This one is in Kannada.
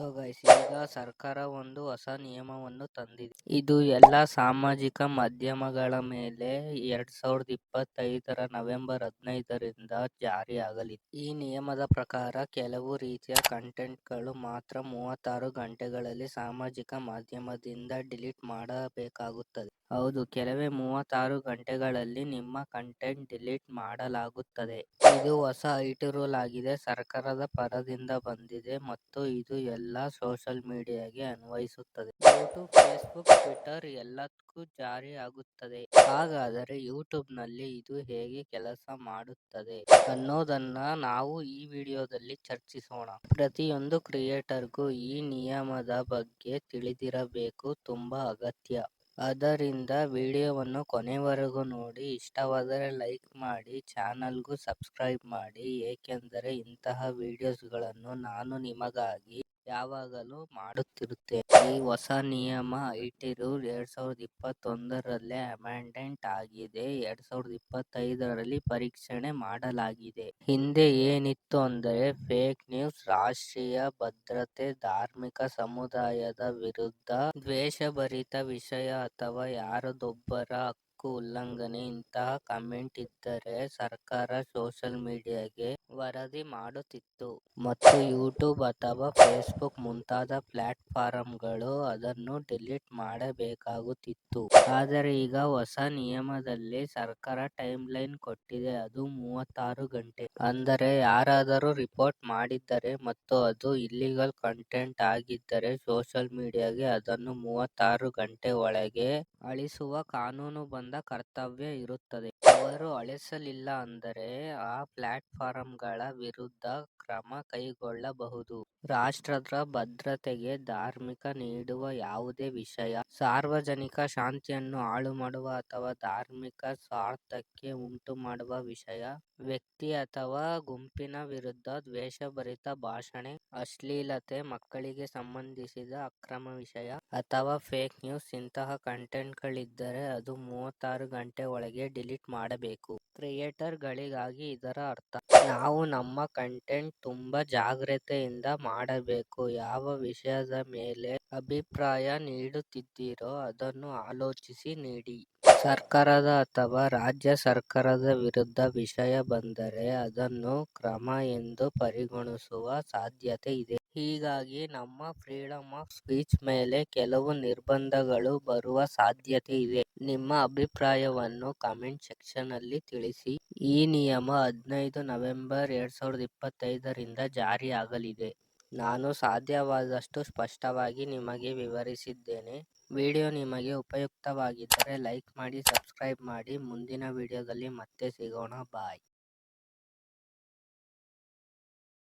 ಸೊ ಗೈಸ್, ಈಗ ಸರ್ಕಾರ ಒಂದು ಹೊಸ ನಿಯಮವನ್ನು ತಂದಿದೆ. ಇದು ಎಲ್ಲ ಸಾಮಾಜಿಕ ಮಾಧ್ಯಮಗಳ ಮೇಲೆ 2025 ನವೆಂಬರ್ 15ರಿಂದ ಜಾರಿಯಾಗಲಿದೆ. ಈ ನಿಯಮದ ಪ್ರಕಾರ ಕೆಲವು ರೀತಿಯ ಕಂಟೆಂಟ್ಗಳು ಮಾತ್ರ 36 ಗಂಟೆಗಳಲ್ಲಿ ಸಾಮಾಜಿಕ ಮಾಧ್ಯಮದಿಂದ ಡಿಲೀಟ್ ಮಾಡಬೇಕಾಗುತ್ತದೆ. ಹೌದು, ಕೆಲವೇ 36 ಗಂಟೆಗಳಲ್ಲಿ ನಿಮ್ಮ ಕಂಟೆಂಟ್ ಡಿಲೀಟ್ ಮಾಡಲಾಗುತ್ತದೆ. ಇದು ಹೊಸ ಐಟಿ ರೂಲ್ ಆಗಿದೆ. ಸರ್ಕಾರದ ಪರದಿಂದ ಬಂದಿದೆ ಮತ್ತು ಇದು ಎಲ್ಲಾ ಸೋಷಿಯಲ್ ಮೀಡಿಯಾಗೆ ಅನ್ವಯಿಸುತ್ತದೆ. ಯೂಟ್ಯೂಬ್, ಫೇಸ್ಬುಕ್, ಟ್ವಿಟರ್ ಎಲ್ಲದಕ್ಕೂ ಜಾರಿ ಆಗುತ್ತದೆ. ಹಾಗಾದರೆ ಯೂಟ್ಯೂಬ್ ನಲ್ಲಿ ಇದು ಹೇಗೆ ಕೆಲಸ ಮಾಡುತ್ತದೆ ಅನ್ನೋದನ್ನ ನಾವು ಈ ವಿಡಿಯೋದಲ್ಲಿ ಚರ್ಚಿಸೋಣ. ಪ್ರತಿಯೊಂದು ಕ್ರಿಯೇಟರ್ಗೂ ಈ ನಿಯಮದ ಬಗ್ಗೆ ತಿಳಿದಿರಬೇಕು ತುಂಬಾ ಅಗತ್ಯ. ಆದ್ದರಿಂದ ವಿಡಿಯೋವನ್ನು ಕೊನೆವರೆಗೂ ನೋಡಿ. ಇಷ್ಟವಾದರೆ ಲೈಕ್ ಮಾಡಿ, ಚಾನಲ್ಗೂ ಸಬ್ಸ್ಕ್ರೈಬ್ ಮಾಡಿ, ಏಕೆಂದರೆ ಇಂತಹ ವಿಡಿಯೋಸ್ಗಳನ್ನು ನಾನು ನಿಮಗಾಗಿ ಯಾವಾಗಲೂ ಮಾಡುತ್ತಿರುತ್ತೇನೆ. ಈ ಹೊಸ ನಿಯಮ ಐಟಿ ರೂಲ್ 2021ರಲ್ಲೇ ಅಮೆಂಡ್ಮೆಂಟ್ ಆಗಿದೆ. 2025ರಲ್ಲಿ ಪರೀಕ್ಷಣೆ ಮಾಡಲಾಗಿದೆ. ಹಿಂದೆ ಏನಿತ್ತು ಅಂದರೆ ಫೇಕ್ ನ್ಯೂಸ್, ರಾಷ್ಟ್ರೀಯ ಭದ್ರತೆ, ಧಾರ್ಮಿಕ ಸಮುದಾಯದ ವಿರುದ್ಧ ದ್ವೇಷಭರಿತ ವಿಷಯ ಅಥವಾ ಯಾರದೊಬ್ಬರ ಹಕ್ಕು ಉಲ್ಲಂಘನೆ ಇಂತಹ ಕಮೆಂಟ್ ಇದ್ದರೆ ಸರ್ಕಾರ ಸೋಷಿಯಲ್ ಮೀಡಿಯಾಗೆ ವರದಿ ಮಾಡುತ್ತಿತ್ತು ಮತ್ತು ಯೂಟ್ಯೂಬ್ ಅಥವಾ ಫೇಸ್ಬುಕ್ ಮುಂತಾದ ಪ್ಲಾಟ್ಫಾರ್ಮ್ಗಳು ಅದನ್ನು ಡಿಲೀಟ್ ಮಾಡಬೇಕಾಗುತ್ತಿತ್ತು. ಆದರೆ ಈಗ ಹೊಸ ನಿಯಮದಲ್ಲಿ ಸರ್ಕಾರ ಟೈಮ್ ಲೈನ್ ಕೊಟ್ಟಿದೆ. ಅದು 36 ಗಂಟೆ. ಅಂದರೆ ಯಾರಾದರೂ ರಿಪೋರ್ಟ್ ಮಾಡಿದ್ದರೆ ಮತ್ತು ಅದು ಇಲ್ಲಿಗಲ್ ಕಂಟೆಂಟ್ ಆಗಿದ್ದರೆ ಸೋಷಿಯಲ್ ಮೀಡಿಯಾಗೆ ಅದನ್ನು 36 ಗಂಟೆ ಒಳಗೆ ಅಳಿಸುವ ಕಾನೂನುಬದ್ಧ ಕರ್ತವ್ಯ ಇರುತ್ತದೆ. ಅವರು ಅಳಿಸಲಿಲ್ಲ ಅಂದರೆ ಆ ಪ್ಲಾಟ್ಫಾರ್ಮ್ಗಳ ವಿರುದ್ಧ ಕ್ರಮ ಕೈಗೊಳ್ಳಬಹುದು. ರಾಷ್ಟ್ರದ ಭದ್ರತೆಗೆ, ಧಾರ್ಮಿಕ ನೀಡುವ ಯಾವುದೇ ವಿಷಯ, ಸಾರ್ವಜನಿಕ ಶಾಂತಿಯನ್ನು ಹಾಳುಮಾಡುವ ಅಥವಾ ಧಾರ್ಮಿಕ ಸ್ವಾರ್ಥಕ್ಕೆ ಉಂಟುಮಾಡುವ ವಿಷಯ, ವ್ಯಕ್ತಿ ಅಥವಾ ಗುಂಪಿನ ವಿರುದ್ಧ ದ್ವೇಷಭರಿತ ಭಾಷಣ, ಅಶ್ಲೀಲತೆ, ಮಕ್ಕಳಿಗೆ ಸಂಬಂಧಿಸಿದ ಅಕ್ರಮ ವಿಷಯ ಅಥವಾ ಫೇಕ್ ನ್ಯೂಸ್ ಇಂತಹ ಕಂಟೆಂಟ್ಗಳಿದ್ದರೆ ಅದು 36 ಗಂಟೆ ಒಳಗೆ ಡಿಲೀಟ್ ಮಾಡಬೇಕು. ಕ್ರಿಯೇಟರ್ ಗಳಿಗಾಗಿ ಇದರ ಅರ್ಥ, ನಾವು ನಮ್ಮ ಕಂಟೆಂಟ್ ತುಂಬಾ ಜಾಗ್ರತೆಯಿಂದ ಮಾಡಬೇಕು. ಯಾವ ವಿಷಯದ ಮೇಲೆ ಅಭಿಪ್ರಾಯ ನೀಡುತ್ತಿದ್ದೀರೋ ಅದನ್ನು ಆಲೋಚಿಸಿ ನೀಡಿ. ಸರ್ಕಾರದ ಅಥವಾ ರಾಜ್ಯ ಸರ್ಕಾರದ ವಿರುದ್ಧ ವಿಷಯ ಬಂದರೆ ಅದನ್ನು ಕ್ರಮ ಎಂದು ಪರಿಗಣಿಸುವ ಸಾಧ್ಯತೆ ಇದೆ. ಹೀಗಾಗಿ ನಮ್ಮ ಫ್ರೀಡಮ್ ಆಫ್ ಸ್ಪೀಚ್ ಮೇಲೆ ಕೆಲವು ನಿರ್ಬಂಧಗಳು ಬರುವ ಸಾಧ್ಯತೆ ಇದೆ. ನಿಮ್ಮ ಅಭಿಪ್ರಾಯವನ್ನು ಕಾಮೆಂಟ್ ಸೆಕ್ಷನ್ ಅಲ್ಲಿ ತಿಳಿಸಿ. ಈ ನಿಯಮ 15 ನವೆಂಬರ್ 2025ರಿಂದ ಜಾರಿಯಾಗಲಿದೆ. ನಾನು ಸಾಧ್ಯವಾದಷ್ಟು ಸ್ಪಷ್ಟವಾಗಿ ನಿಮಗೆ ವಿವರಿಸಿದ್ದೇನೆ. ವಿಡಿಯೋ ನಿಮಗೆ ಉಪಯುಕ್ತವಾಗಿದ್ದರೆ ಲೈಕ್ ಮಾಡಿ, ಸಬ್ಸ್ಕ್ರೈಬ್ ಮಾಡಿ. ಮುಂದಿನ ವಿಡಿಯೋದಲ್ಲಿ ಮತ್ತೆ ಸಿಗೋಣ. ಬಾಯ್.